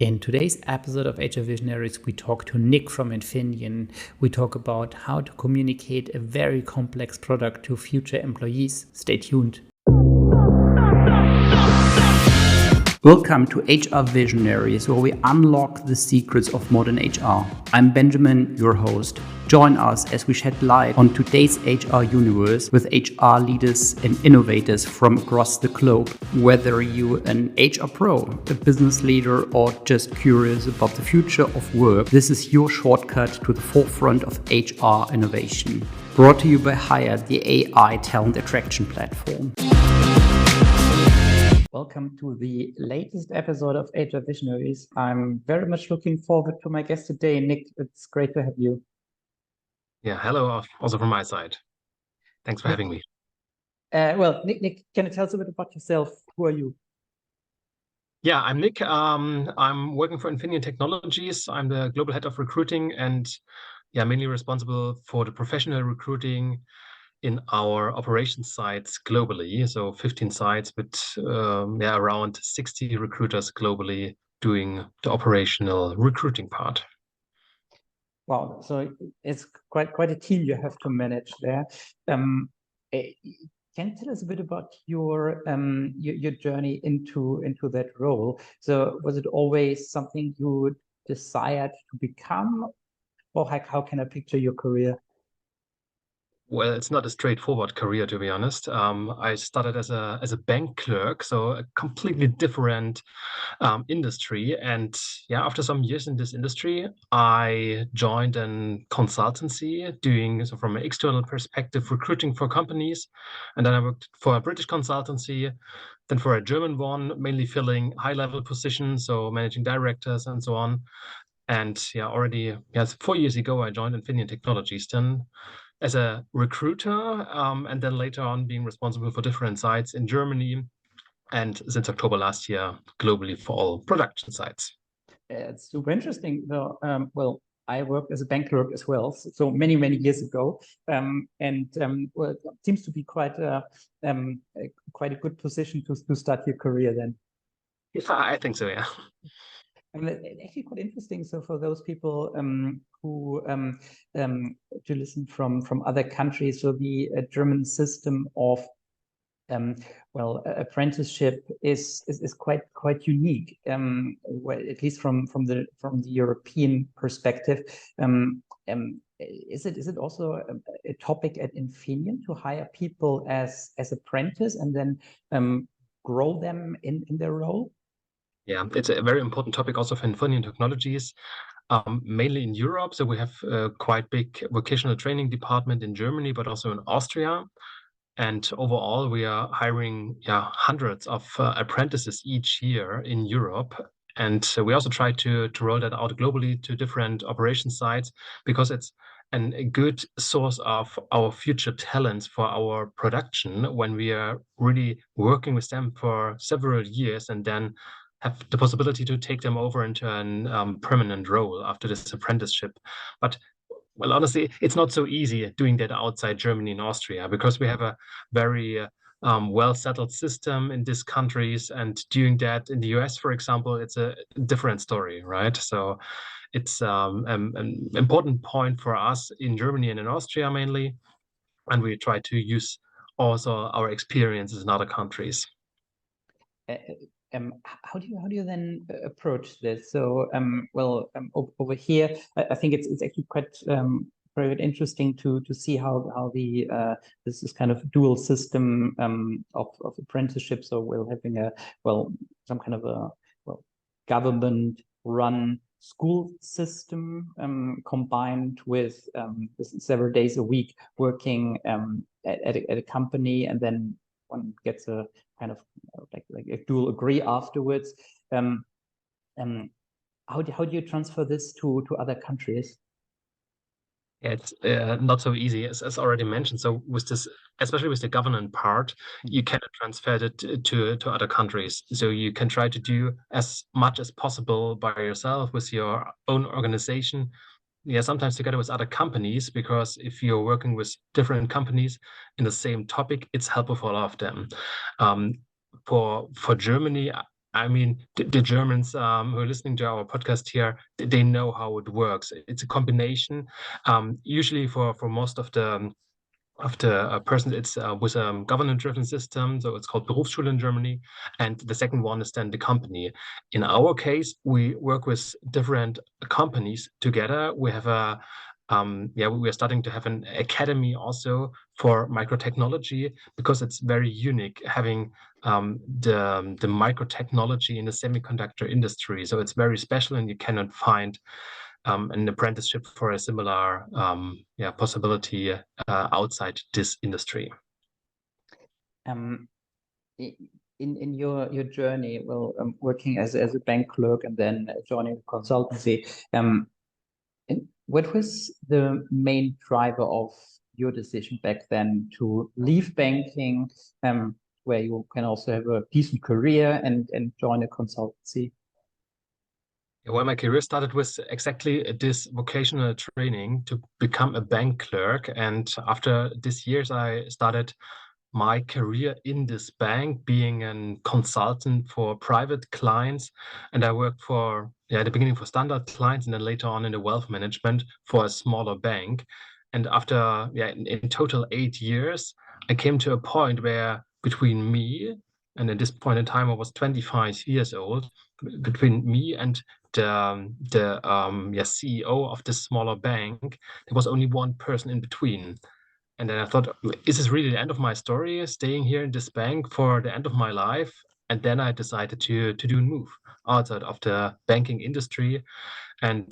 In today's episode of HR Visionaries, we talk to Nick from Infineon. We talk about how to communicate a very complex product to future employees. Stay tuned. Welcome to HR Visionaries, where we unlock the secrets of modern HR. I'm Benjamin, your host. Join us as we shed light on today's HR universe with HR leaders and innovators from across the globe. Whether you're an HR pro, a business leader, or just curious about the future of work, this is your shortcut to the forefront of HR innovation. Brought to you by Hire, the AI talent attraction platform. Welcome to the latest episode of HR Visionaries. I'm very much looking forward to my guest today, Nick. It's great to have you. Yeah, hello, also from my side. Thanks for having me. Nick, can you tell us a bit about yourself? Who are you? Yeah, I'm Nick. I'm working for Infineon Technologies. I'm the global head of recruiting and mainly responsible for the professional recruiting in our operations sites globally. So 15 sites with around 60 recruiters globally doing the operational recruiting part. Wow, so it's quite a team you have to manage there. Can you tell us a bit about your journey into that role? So was it always something you desired to become, or how can I picture your career? Well, it's not a straightforward career, to be honest. I started as a bank clerk, so a completely different industry. And after some years in this industry, I joined a consultancy doing, so from an external perspective, recruiting for companies. And then I worked for a British consultancy, then for a German one, mainly filling high-level positions, so managing directors and so on. And 4 years ago, I joined Infineon Technologies then as a recruiter, and then later on being responsible for different sites in Germany, and since October last year, globally for all production sites. It's super interesting. I worked as a bank clerk as well, so many years ago, it seems to be quite a good position to start your career then. Yeah, I think so, yeah. And it's actually quite interesting. So for those people who to listen from other countries, so the German system of apprenticeship is quite unique, at least from the European perspective. Is it also a topic at Infineon to hire people as apprentice and then grow them in their role? Yeah, it's a very important topic also for Infineon Technologies, mainly in Europe. So we have a quite big vocational training department in Germany, but also in Austria. And overall, we are hiring hundreds of apprentices each year in Europe. And we also try to roll that out globally to different operation sites, because it's a good source of our future talents for our production when we are really working with them for several years and then have the possibility to take them over into a permanent role after this apprenticeship. But well, honestly, it's not so easy doing that outside Germany and Austria, because we have a very well-settled system in these countries. And doing that in the US, for example, it's a different story, right? So it's an important point for us in Germany and in Austria mainly. And we try to use also our experiences in other countries. How do you then approach this? So, over here, I think it's actually quite very interesting to see how the this is kind of dual system of apprenticeship. So we're having some kind of a government run school system combined with several days a week working at a company, and then one gets a kind of like a dual degree afterwards. How do you transfer this to other countries? Yeah, it's not so easy, as already mentioned. So with this, especially with the government part, you cannot transfer it to other countries. So you can try to do as much as possible by yourself with your own organization. Yeah, sometimes together with other companies, because if you're working with different companies in the same topic, it's helpful for all of them. For Germany, I mean, the Germans who are listening to our podcast here, they know how it works. It's a combination. Usually, for most of the person, it's with a government-driven system, so it's called Berufsschule in Germany, and the second one is then the company. In our case, we work with different companies together. We have we are starting to have an academy also for microtechnology because it's very unique having the microtechnology in the semiconductor industry. So it's very special, and you cannot find an apprenticeship for a similar possibility outside this industry. Um, in your journey, well, working as a bank clerk and then joining a consultancy, what was the main driver of your decision back then to leave banking, where you can also have a decent career and join a consultancy? Well, my career started with exactly this vocational training to become a bank clerk. And after this years, I started my career in this bank, being a consultant for private clients. And I worked for, at the beginning for standard clients and then later on in the wealth management for a smaller bank. And after, in total 8 years, I came to a point where between me, and at this point in time, I was 25 years old, between me and the CEO of this smaller bank, there was only one person in between. And then I thought, is this really the end of my story, staying here in this bank for the end of my life? And then I decided to do a move outside of the banking industry. And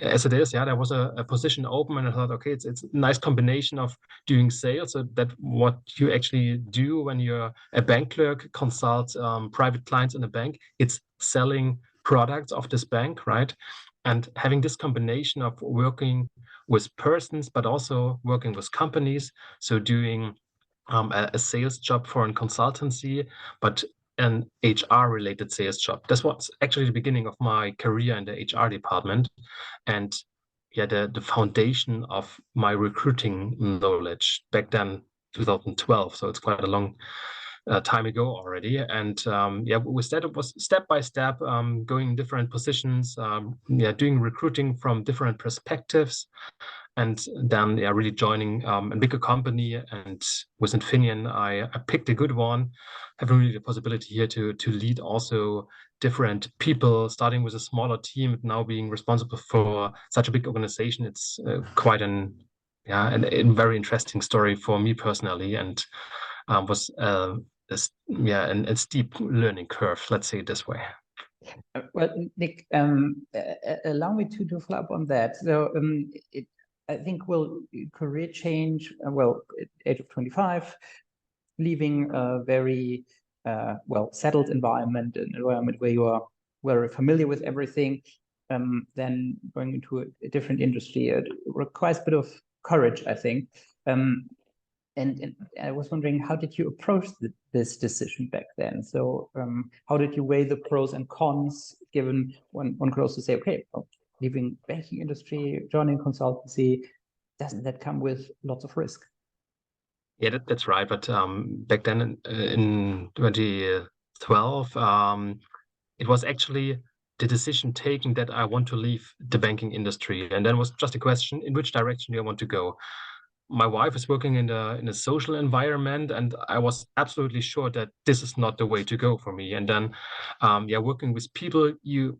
as it is, there was a position open, and I thought, okay, it's a nice combination of doing sales, so that what you actually do when you're a bank clerk, consult private clients in a bank, it's selling products of this bank, right? And having this combination of working with persons, but also working with companies, so doing a sales job for a consultancy, but an HR related sales job. That's what's actually the beginning of my career in the HR department. And the foundation of my recruiting knowledge back then, 2012. So it's quite a long time ago already. And with that, it was step by step, going in different positions, doing recruiting from different perspectives. And then really joining a bigger company, and with Infineon, I picked a good one, having really the possibility here to lead also different people, starting with a smaller team, now being responsible for such a big organization. It's quite a very interesting story for me personally, and was a steep learning curve, let's say it this way. Well, Nick, allow me to follow up on that. So I think, well, career change, well, at age of 25, leaving a very settled environment, an environment where you are very familiar with everything, then going into a different industry, it requires a bit of courage, I think. And I was wondering, how did you approach this decision back then? So how did you weigh the pros and cons, given one could also say, okay, well, leaving banking industry, joining consultancy, doesn't that come with lots of risk? Yeah, that's right. But back then in 2012, it was actually the decision taken that I want to leave the banking industry. And then was just a question, in which direction do I want to go? My wife is working in a social environment, and I was absolutely sure that this is not the way to go for me. And then, working with people, you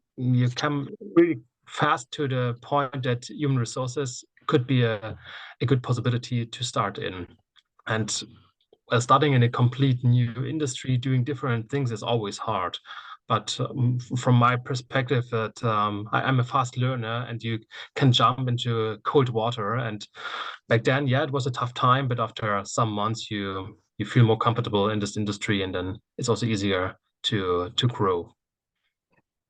come really fast to the point that human resources could be a good possibility to start in. And starting in a complete new industry, doing different things is always hard. But from my perspective, that I'm a fast learner, and you can jump into cold water. And back then, it was a tough time, but after some months, you feel more comfortable in this industry, and then it's also easier to grow.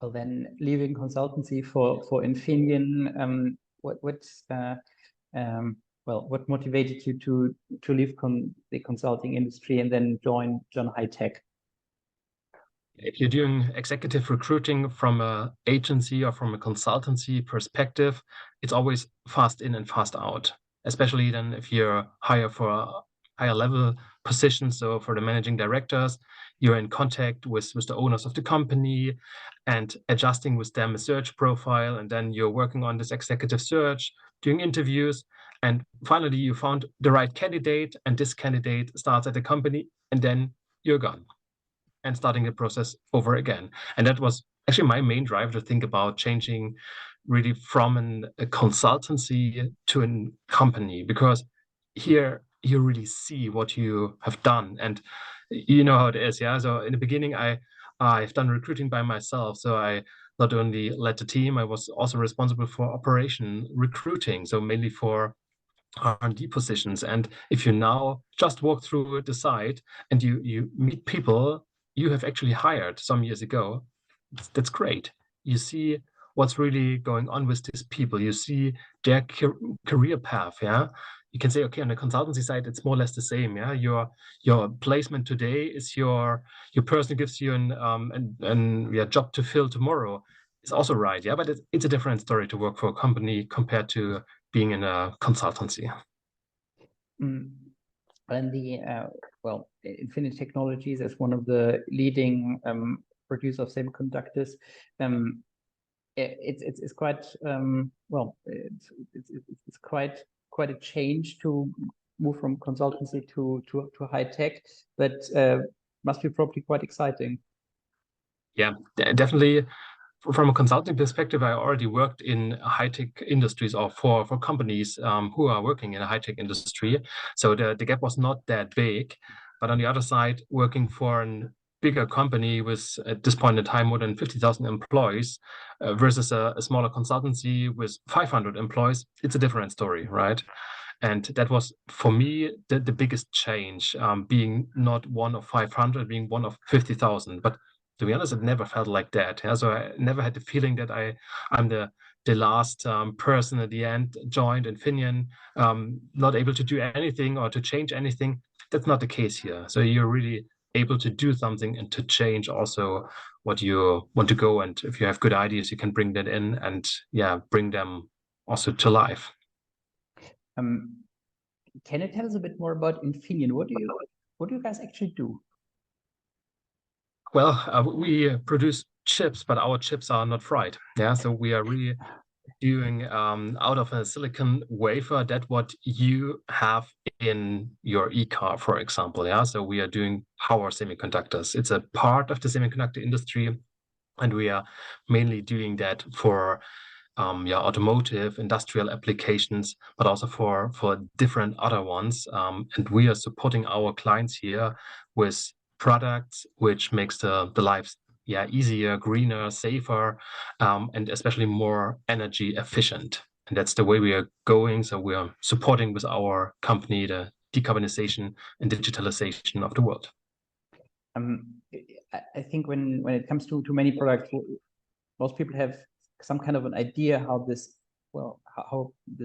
Well, then leaving consultancy for Infineon, what motivated you to leave the consulting industry and then join high tech? If you're doing executive recruiting from an agency or from a consultancy perspective, it's always fast in and fast out, especially then if you're higher for a higher level position. So for the managing directors, you're in contact with the owners of the company and adjusting with them a search profile. And then you're working on this executive search, doing interviews. And finally, you found the right candidate, and this candidate starts at the company, and then you're gone and starting the process over again. And that was actually my main drive to think about changing really from a consultancy to a company, because here you really see what you have done, and you know how it is. Yeah. So in the beginning, I've done recruiting by myself. So I not only led the team, I was also responsible for operation recruiting. So mainly for R&D positions. And if you now just walk through the site and you meet people you have actually hired some years ago, that's great. You see what's really going on with these people. You see their career path. Yeah, you can say, okay, on the consultancy side, it's more or less the same. Yeah, your placement today is your person who gives you an job to fill tomorrow. It's also right. Yeah, but it's a different story to work for a company compared to being in a consultancy. Mm. And Infineon Technologies as one of the leading producer of semiconductors, it's quite it's quite a change to move from consultancy to high tech, but must be probably quite exciting. Yeah, definitely. From a consulting perspective, I already worked in high-tech industries or for companies who are working in a high-tech industry. So the gap was not that big. But on the other side, working for a bigger company with, at this point in time, more than 50,000 employees versus a smaller consultancy with 500 employees, it's a different story, right? And that was, for me, the biggest change, being not one of 500, being one of 50,000. But to be honest, it never felt like that. Yeah? So I never had the feeling that I'm the last person at the end, joined Infineon, not able to do anything or to change anything. That's not the case here. So you're really able to do something and to change also what you want to go. And if you have good ideas, you can bring that in and bring them also to life. Can you tell us a bit more about Infineon? What do you guys actually do? Well, we produce chips, but our chips are not fried. Yeah, so we are really doing out of a silicon wafer that what you have in your e-car, for example. Yeah, so we are doing power semiconductors. It's a part of the semiconductor industry, and we are mainly doing that for automotive, industrial applications, but also for different other ones. And we are supporting our clients here with products which makes the lives easier, greener, safer, and especially more energy efficient. And that's the way we are going. So we are supporting with our company the decarbonization and digitalization of the world. I think when it comes to many products, most people have some kind of an idea how this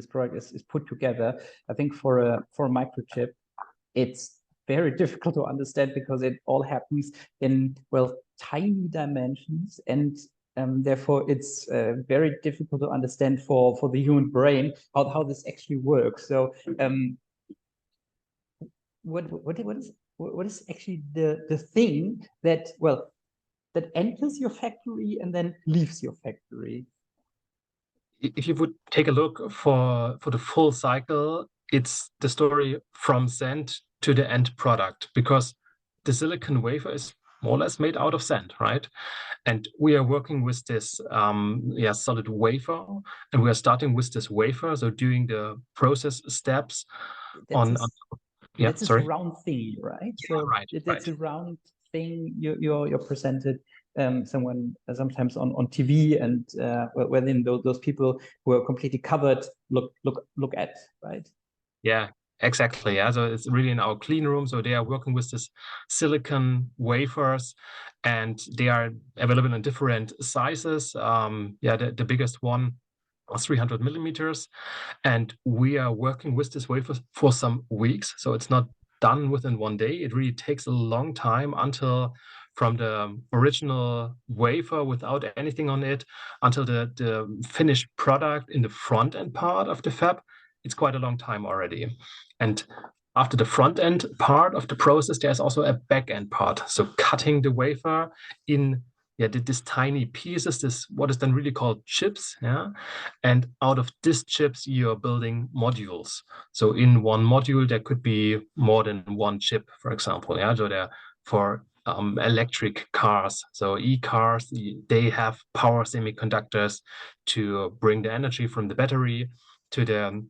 product is put together. I think for a microchip, it's very difficult to understand because it all happens in tiny dimensions, and therefore it's very difficult to understand for the human brain how this actually works. So what is actually the thing that enters your factory and then leaves your factory? If you would take a look for the full cycle, it's the story from sand to the end product, because the silicon wafer is more or less made out of sand, right? And we are working with this solid wafer, and we are starting with this wafer, so doing the process steps that's a round thing, right? So that's a round thing you're presented sometimes on TV, and within those people who are completely covered look at, right? Yeah, exactly. Yeah, so it's really in our clean room. So they are working with this silicon wafers, and they are available in different sizes. The biggest one was 300 millimeters, and we are working with this wafer for some weeks. So it's not done within one day. It really takes a long time until from the original wafer without anything on it until the finished product in the front end part of the fab. It's quite a long time already. And after the front end part of the process, there's also a back end part. So cutting the wafer in this tiny pieces, this what is then really called chips, and out of these chips you're building modules. So in one module there could be more than one chip, for example. So there for electric cars, so e-cars, they have power semiconductors to bring the energy from the battery to the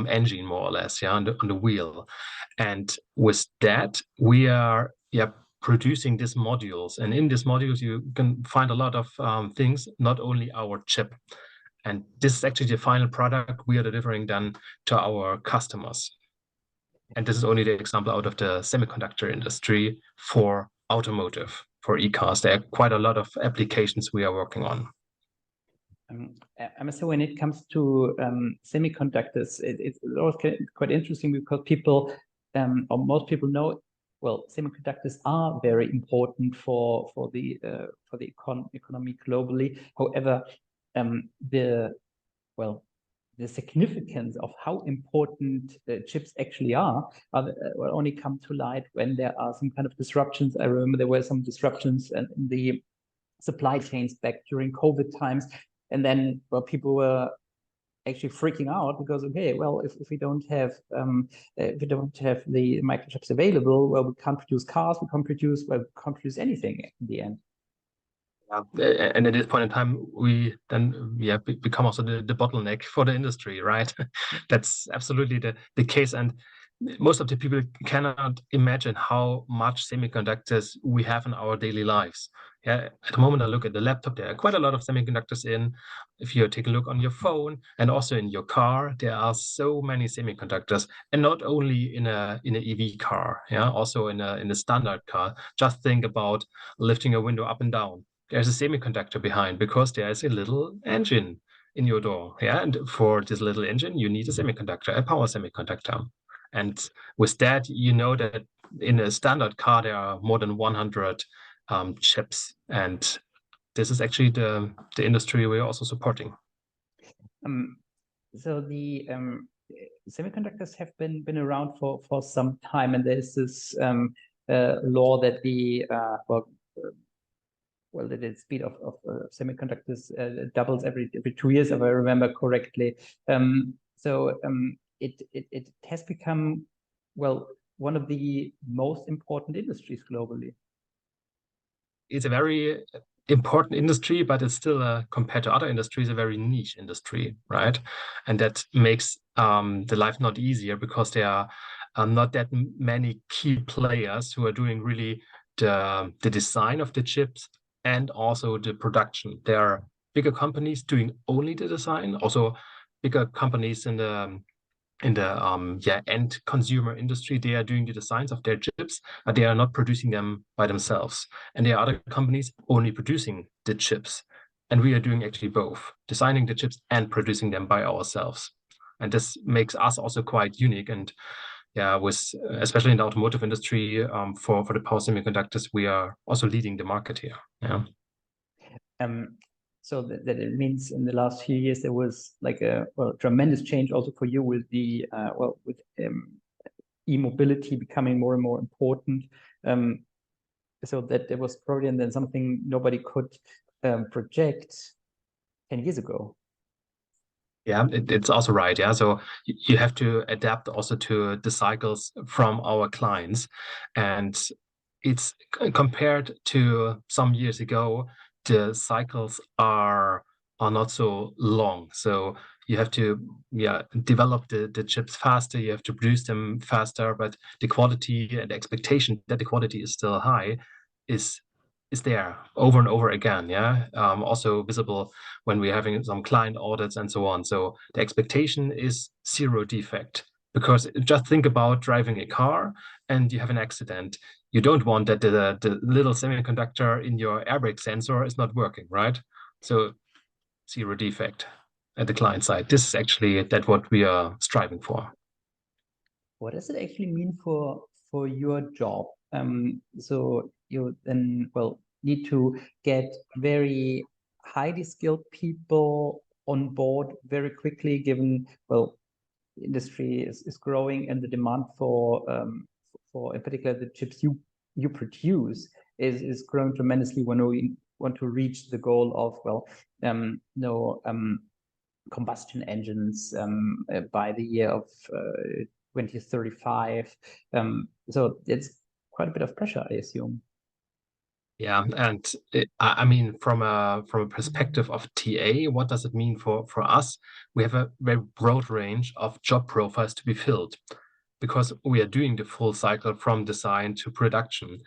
engine, more or less, on the wheel. And with that, we are producing these modules. And in these modules, you can find a lot of things, not only our chip. And this is actually the final product we are delivering then to our customers. And this is only the example out of the semiconductor industry for automotive, for e-cars. There are quite a lot of applications we are working on. I must say, when it comes to semiconductors, it's always quite interesting because people, or most people know, well, semiconductors are very important for the economy globally. However, the significance of how important chips actually are will only come to light when there are some kind of disruptions. I remember there were some disruptions in the supply chains back during COVID times. And then, well, people were actually freaking out because, okay, well, if we don't have the microchips available, well, we can't produce cars, we can't produce anything in the end. And at this point in time, we then become also the bottleneck for the industry, right? That's absolutely the case. And most of the people cannot imagine how much semiconductors we have in our daily lives. At the moment I look at the laptop, there are quite a lot of semiconductors in. If you take a look on your phone and also in your car, there are so many semiconductors, and not only in a EV car, also in a standard car. Just think about lifting a window up and down. There's a semiconductor behind because there is a little engine in your door. And for this little engine, you need a semiconductor, a power semiconductor. And with that, you know that in a standard car, there are more than 100 chips. And this is actually the industry we're also supporting. So the semiconductors have been around for some time, and there's this law that the speed of semiconductors doubles every 2 years, if I remember correctly. It has become, well, one of the most important industries globally. It's a very important industry, but it's still, compared to other industries, a very niche industry, right? And that makes the life not easier because there are not that many key players who are doing really the design of the chips and also the production. There are bigger companies doing only the design, also bigger companies in the end consumer industry. They are doing the designs of their chips, but they are not producing them by themselves. And there are other companies only producing the chips. And we are doing actually both, designing the chips and producing them by ourselves. And this makes us also quite unique. And especially in the automotive industry, for the power semiconductors, we are also leading the market here. So that it means in the last few years there was like a tremendous change also for you with the e-mobility becoming more and more important. So that there was probably and then something nobody could project 10 years ago. Yeah, it's also right. So you have to adapt also to the cycles from our clients, and it's compared to some years ago, the cycles are not so long. So you have to develop the chips faster, you have to produce them faster, but the quality and the expectation that the quality is still high is there over and over again. Also visible when we're having some client audits and so on. So the expectation is zero defect, because just think about driving a car and you have an accident. You don't want that the little semiconductor in your airbag sensor is not working, right? So zero defect at the client side. This is actually what we are striving for. What does it actually mean for your job? So you then need to get very highly skilled people on board very quickly, given industry is growing, and the demand for in particular the chips you produce is growing tremendously when we want to reach the goal of, well, no combustion engines by the year of 2035. So it's quite a bit of pressure, I assume. Yeah, and I mean, from a perspective of TA, what does it mean for us? We have a very broad range of job profiles to be filled, because we are doing the full cycle from design to production.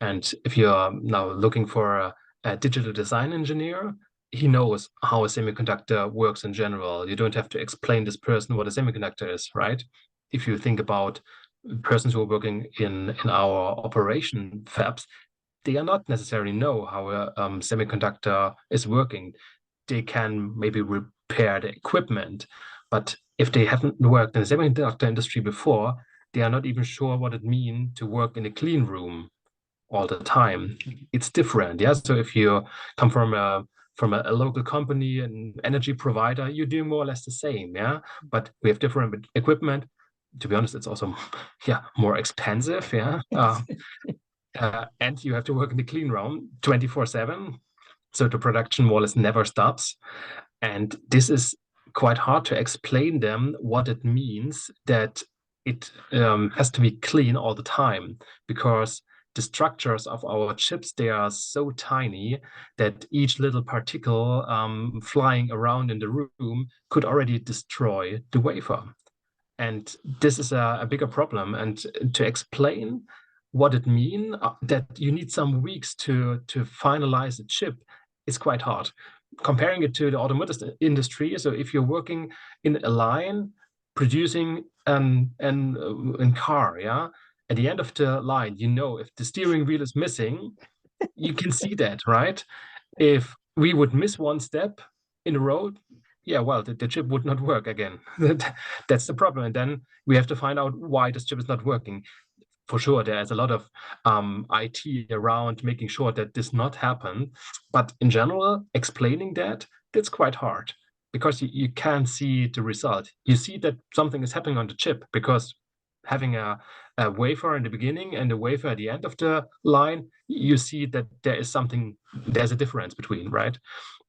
And if you're now looking for a digital design engineer, he knows how a semiconductor works in general. You don't have to explain this person what a semiconductor is, right? If you think about persons who are working in our operation fabs, they are not necessarily know how a semiconductor is working. They can maybe repair the equipment, but if they haven't worked in the semiconductor industry before, they are not even sure what it means to work in a clean room all the time. It's different, yeah. So if you come from a local company, an energy provider, you're doing more or less the same, yeah. But we have different equipment. To be honest, it's also more expensive, yeah. And you have to work in the clean room 24/7. So the production more or less never stops. And this is quite hard to explain them what it means that it has to be clean all the time, because the structures of our chips, they are so tiny that each little particle flying around in the room could already destroy the wafer. And this is a bigger problem. And to explain what it means, that you need some weeks to finalize a chip, is quite hard. Comparing it to the automotive industry, so if you're working in a line producing a car, yeah, at the end of the line, you know, if the steering wheel is missing, you can see that, right? If we would miss one step in a row, yeah, well, the chip would not work again. That's the problem. And then we have to find out why this chip is not working. For sure, there's a lot of IT around making sure that this not happen. But in general, explaining that's quite hard, because you can't see the result. You see that something is happening on the chip, because having a wafer in the beginning and a wafer at the end of the line, you see that there's a difference between, right?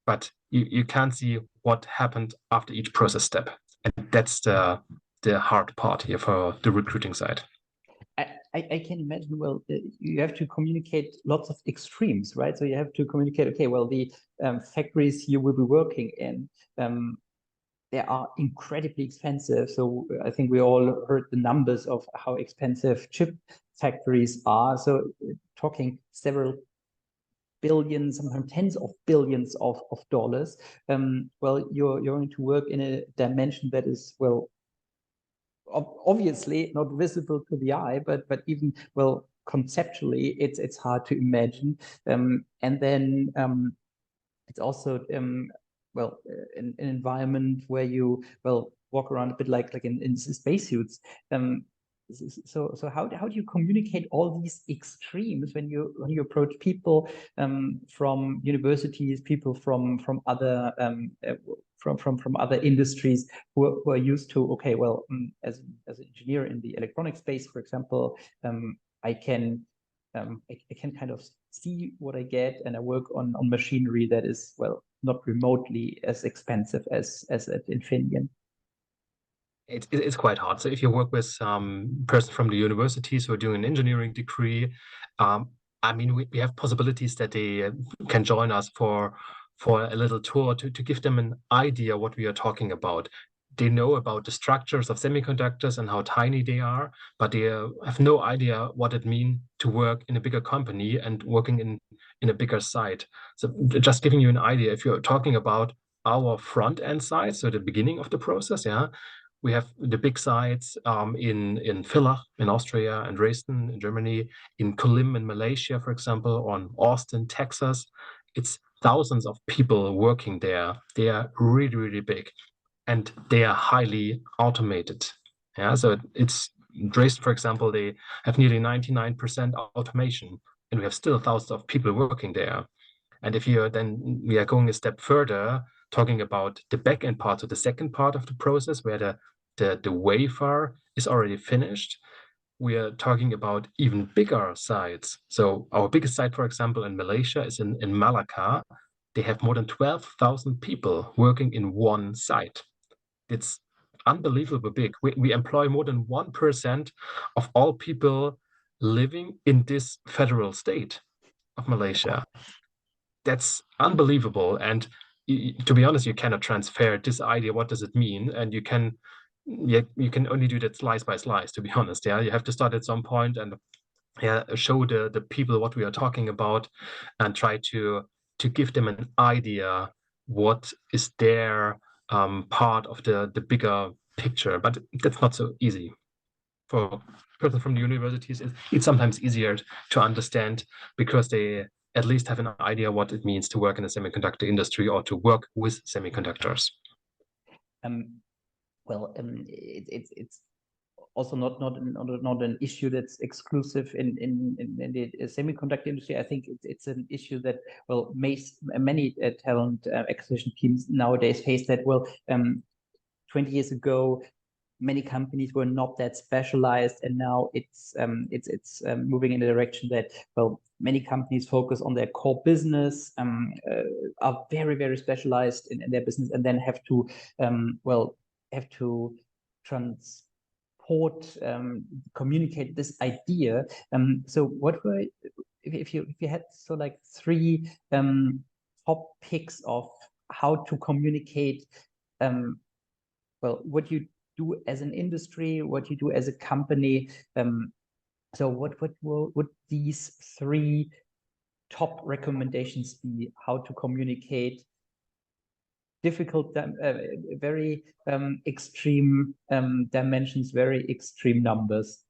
But you can't see what happened after each process step. And that's the hard part here for the recruiting side. I can imagine, well, you have to communicate lots of extremes, right? So you have to communicate, okay, well, the factories you will be working in, they are incredibly expensive. So I think we all heard the numbers of how expensive chip factories are. So talking several billions, sometimes tens of billions of dollars. Well, you're going to work in a dimension that is, well, obviously not visible to the eye, but even, well, conceptually, it's hard to imagine. And then it's also well, an environment where you, well, walk around a bit like in spacesuits. So how do you communicate all these extremes when you approach people from universities, people from other from other industries who are used to, okay, well, as an engineer in the electronic space, for example, I can kind of see what I get, and I work on machinery that is, well, not remotely as expensive as at Infineon. It's quite hard. So if you work with person from the universities who are doing an engineering degree, I mean, we have possibilities that they can join us for a little tour to give them an idea what we are talking about. They know about the structures of semiconductors and how tiny they are, but they have no idea what it means to work in a bigger company and working in a bigger site. So just giving you an idea, if you're talking about our front end side, so the beginning of the process, yeah, we have the big sites in Villach in Austria and Dresden in Germany, in Kulim in Malaysia, for example, on Austin, Texas. It's thousands of people working there. They are really, really big, and they are highly automated. Yeah, so it's Dresden, for example, they have nearly 99% automation, and we have still thousands of people working there. And if you then we are going a step further, talking about the back end part, so the second part of the process, where the the wafer is already finished. We are talking about even bigger sites. So our biggest site, for example, in Malaysia is in Malacca. They have more than 12,000 people working in one site. It's unbelievably big. We employ more than 1% of all people living in this federal state of Malaysia. That's unbelievable. And to be honest, you cannot transfer this idea. What does it mean? And you can only do that slice by slice, to be honest. Yeah, you have to start at some point and show the people what we are talking about and try to give them an idea what is their part of the bigger picture. But that's not so easy. For person from the universities, it's sometimes easier to understand because they at least have an idea what it means to work in the semiconductor industry or to work with semiconductors. It's also not an issue that's exclusive in the semiconductor industry. I think it's an issue that many talent acquisition teams nowadays face. That 20 years ago, many companies were not that specialized, and now it's moving in the direction that many companies focus on their core business, are very specialized in their business, and then have to communicate this idea. So what were, if you had like three top picks of how to communicate what you do as an industry, what you do as a company. So what would these three top recommendations be? How to communicate difficult, very extreme dimensions, very extreme numbers?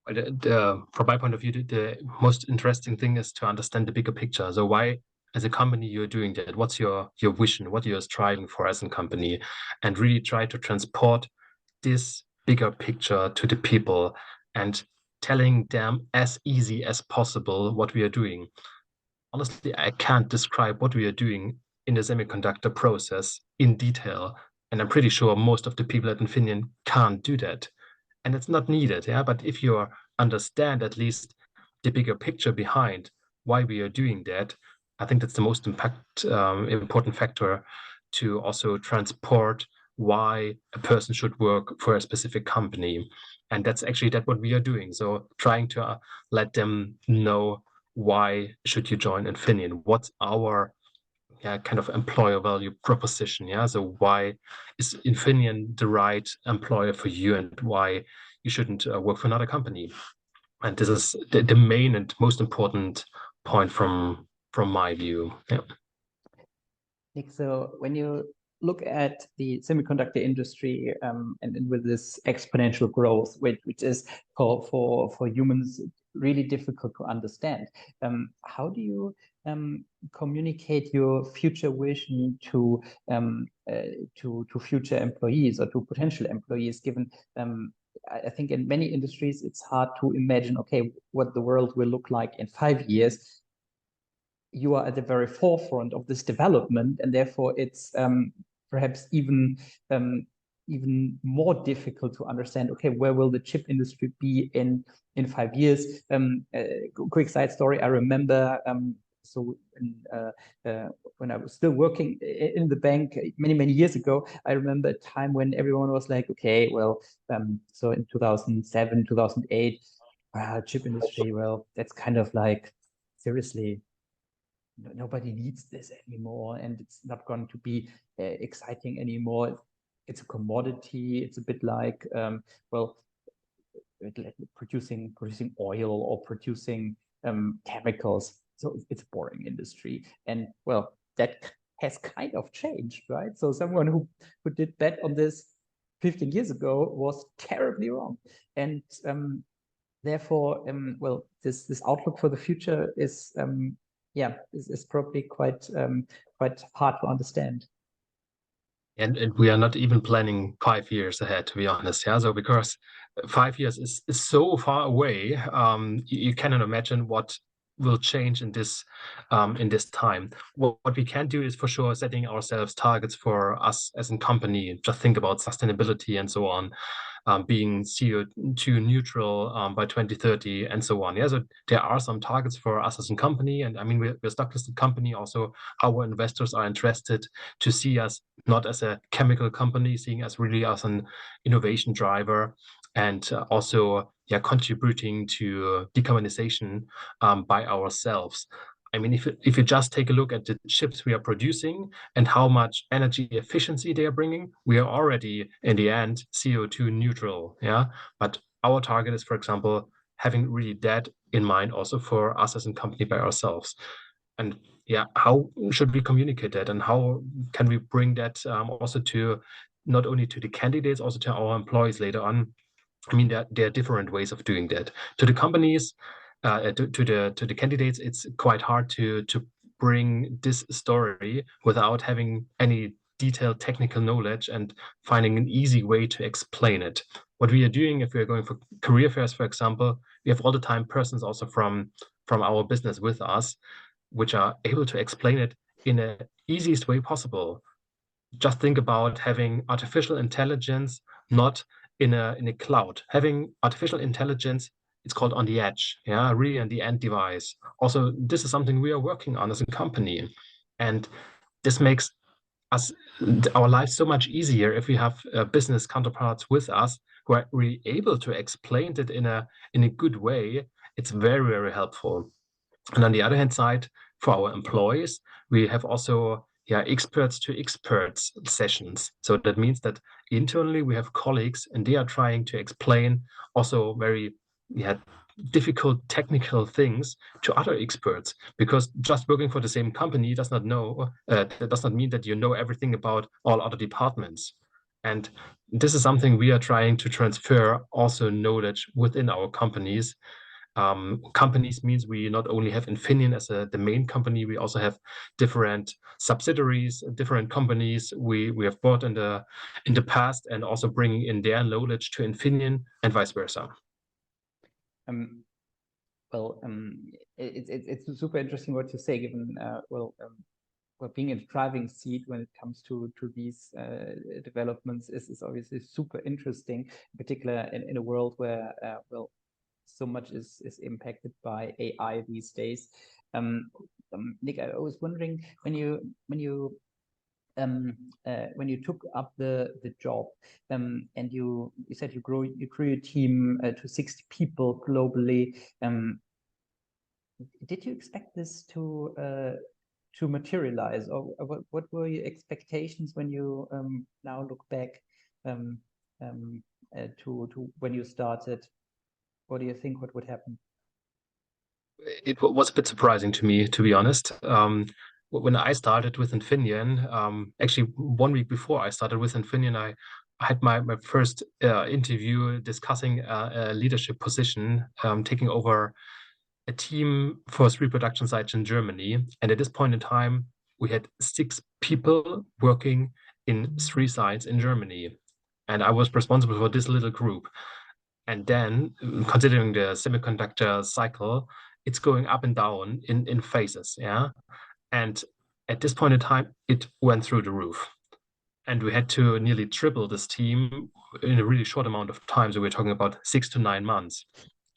From my point of view, the most interesting thing is to understand the bigger picture. So why, as a company, you're doing that? What's your vision? What you're striving for as a company? And really try to transport this bigger picture to the people and telling them as easy as possible what we are doing. Honestly, I can't describe what we are doing in the semiconductor process in detail. And I'm pretty sure most of the people at Infineon can't do that. And it's not needed, yeah. But if you understand at least the bigger picture behind why we are doing that, I think that's the most important factor to also transport why a person should work for a specific company. And that's actually what we are doing. So trying to let them know why should you join Infineon? What's our kind of employer value proposition? Yeah. So why is Infineon the right employer for you, and why you shouldn't work for another company? And this is the main and most important point from my view. Yeah. Nick, so when you look at the semiconductor industry and with this exponential growth, which is for humans really difficult to understand, how do you communicate your future vision to future employees or to potential employees? Given I think in many industries it's hard to imagine, okay, what the world will look like in 5 years. You are at the very forefront of this development, and therefore it's perhaps even more difficult to understand, okay, where will the chip industry be in 5 years? Quick side story, I remember when I was still working in the bank many years ago, I remember a time when everyone was like, okay, so in 2007, 2008, chip industry, that's kind of like, seriously, nobody needs this anymore, and it's not going to be exciting anymore. It's a commodity. It's a bit like producing oil or producing chemicals. So it's a boring industry, and that has kind of changed, right? So someone who did bet on this 15 years ago was terribly wrong, and therefore, this outlook for the future is probably quite hard to understand. And we are not even planning 5 years ahead, to be honest. Yeah. So because 5 years is so far away, you cannot imagine what will change in this time. What we can do is for sure setting ourselves targets for us as a company. Just think about sustainability and so on, being CO2 neutral by 2030 and so on. Yeah, so there are some targets for us as a company, and I mean we're a stock listed company. Also, our investors are interested to see us not as a chemical company, seeing us really as an innovation driver, and also contributing to decarbonization by ourselves. I mean, if you just take a look at the chips we are producing and how much energy efficiency they are bringing, we are already in the end CO2 neutral. Yeah, but our target is, for example, having really that in mind also for us as a company by ourselves. And yeah, how should we communicate that, and how can we bring that also to not only to the candidates, also to our employees later on? I mean, there are different ways of doing that. To the companies, to the candidates, it's quite hard to bring this story without having any detailed technical knowledge and finding an easy way to explain it. What we are doing, if we are going for career fairs, for example, we have all the time persons also from our business with us, which are able to explain it in the easiest way possible. Just think about having artificial intelligence not in a cloud, having artificial intelligence, it's called on the edge, yeah, really on the end device. Also, this is something we are working on as a company, and this makes us our lives so much easier if we have business counterparts with us who are really able to explain it in a good way. It's very, very helpful. And on the other hand side, for our employees, we have also experts to experts sessions. So that means that internally we have colleagues and they are trying to explain also very difficult technical things to other experts, because just working for the same company does not mean that you know everything about all other departments. And this is something we are trying to transfer also knowledge within our companies. Companies means we not only have Infineon as the main company, we also have different subsidiaries, different companies we have bought in the past, and also bringing in their knowledge to Infineon and vice versa. It's super interesting what you say, given being in the driving seat when it comes to these developments is obviously super interesting, in particular in a world where so much is impacted by AI these days. Nick, I was wondering when you took up the job, and you said you grew your team to 60 people globally. Did you expect this to materialize, or what were your expectations when you now look back to when you started? What do you think what would happen? It was a bit surprising to me, to be honest. When I started with Infineon, actually 1 week before I started with Infineon, I had my first interview discussing a leadership position, taking over a team for 3 production sites in Germany. And at this point in time, we had 6 people working in 3 sites in Germany. And I was responsible for this little group. And then, considering the semiconductor cycle, it's going up and down in phases, yeah. And at this point in time, it went through the roof, and we had to nearly triple this team in a really short amount of time. So we're talking about 6 to 9 months,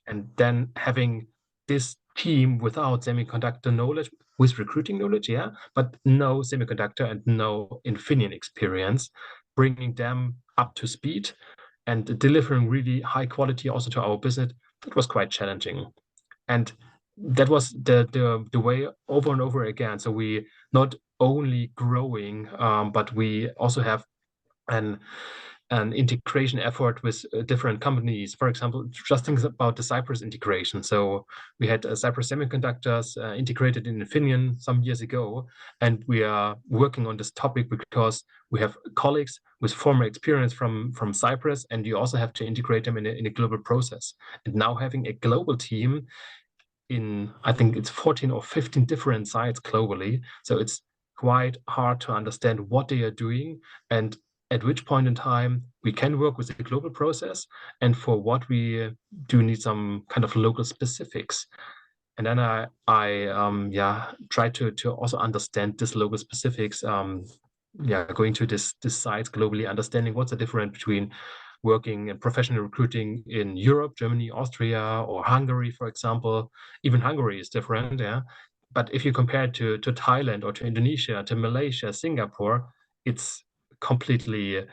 and then having this team without semiconductor knowledge, with recruiting knowledge, yeah, but no semiconductor and no Infineon experience, bringing them up to speed and delivering really high quality also to our business, that was quite challenging. And that was the way over and over again. So we not only growing, but we also have an integration effort with different companies. For example, just think about the Cypress integration. So we had Cypress Semiconductors integrated in Infineon some years ago, and we are working on this topic because we have colleagues with former experience from Cypress, and you also have to integrate them in a global process. And now having a global team in, I think it's 14 or 15 different sites globally. So it's quite hard to understand what they are doing and at which point in time we can work with a global process, and for what we do need some kind of local specifics. And then I try to also understand this local specifics. Going to this sites globally, understanding what's the difference between working in professional recruiting in Europe, Germany, Austria, or Hungary, for example. Even Hungary is different, yeah. But if you compare it to Thailand or to Indonesia, to Malaysia, Singapore, it's completely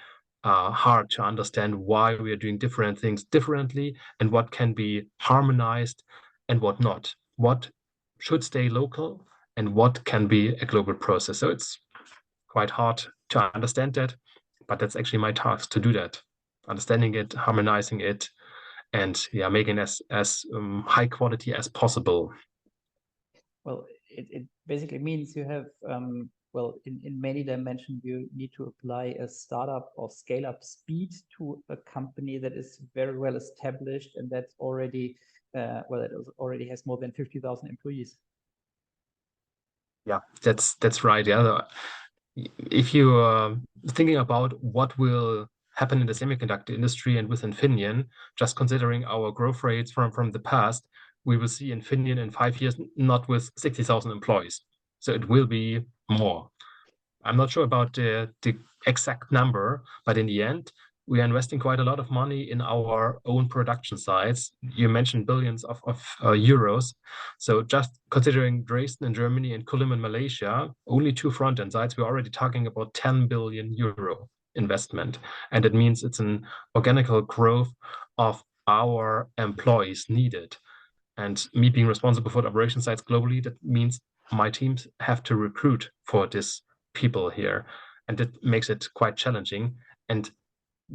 hard to understand why we are doing different things differently and what can be harmonized and what not. What should stay local and what can be a global process. So it's quite hard to understand that, but that's actually my task to do that, understanding it, harmonizing it, and making it as high quality as possible. Well, it basically means you have, in many dimensions, you need to apply a startup or scale up speed to a company that is very well established and that's already, it already has more than 50,000 employees. Yeah, that's right. Yeah, if you are thinking about what will happen in the semiconductor industry and with Infineon, just considering our growth rates from the past, we will see Infineon in 5 years not with 60,000 employees. So it will be more. I'm not sure about the exact number, but in the end, we are investing quite a lot of money in our own production sites. You mentioned billions of euros. So just considering Dresden in Germany and Kulim in Malaysia, only 2 front-end sites, we're already talking about 10 billion euro investment. And it means it's an organical growth of our employees needed. And me being responsible for the operation sites globally, that means my teams have to recruit for this people here, and that makes it quite challenging. And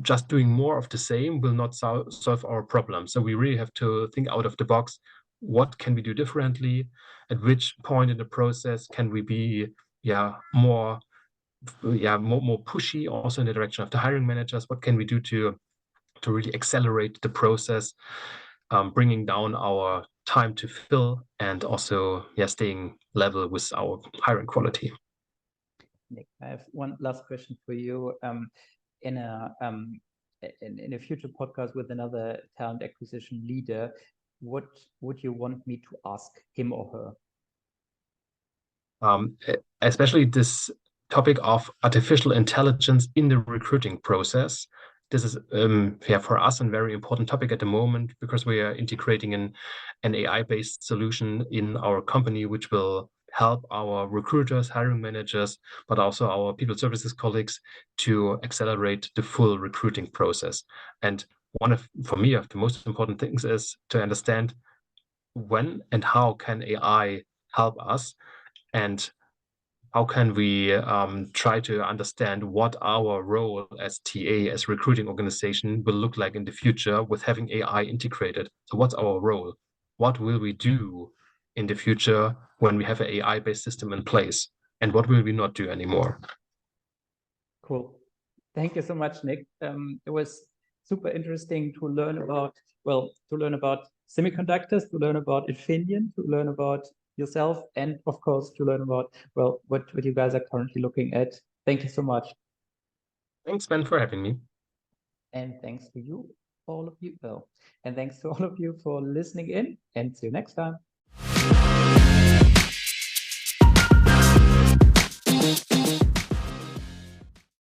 just doing more of the same will not solve our problem. So we really have to think out of the box. What can we do differently? At which point in the process can we be more pushy also in the direction of the hiring managers? What can we do to really accelerate the process, bringing down our time to fill and also staying level with our hiring quality? Nick, I have one last question for you. In a future podcast with another talent acquisition leader, what would you want me to ask him or her? Especially this topic of artificial intelligence in the recruiting process. This is for us a very important topic at the moment because we are integrating an AI-based solution in our company, which will help our recruiters, hiring managers, but also our people services colleagues to accelerate the full recruiting process. And for me, of the most important things is to understand when and how can AI help us, and how can we try to understand what our role as TA, as recruiting organization, will look like in the future with having AI integrated? So what's our role? What will we do in the future when we have an AI-based system in place? And what will we not do anymore? Cool. Thank you so much, Nick. It was super interesting to learn about, semiconductors, to learn about Infineon, to learn about yourself, and of course, to learn about, what you guys are currently looking at. Thank you so much. Thanks, Ben, for having me. And thanks to you, all of you. And thanks to all of you for listening in, and see you next time.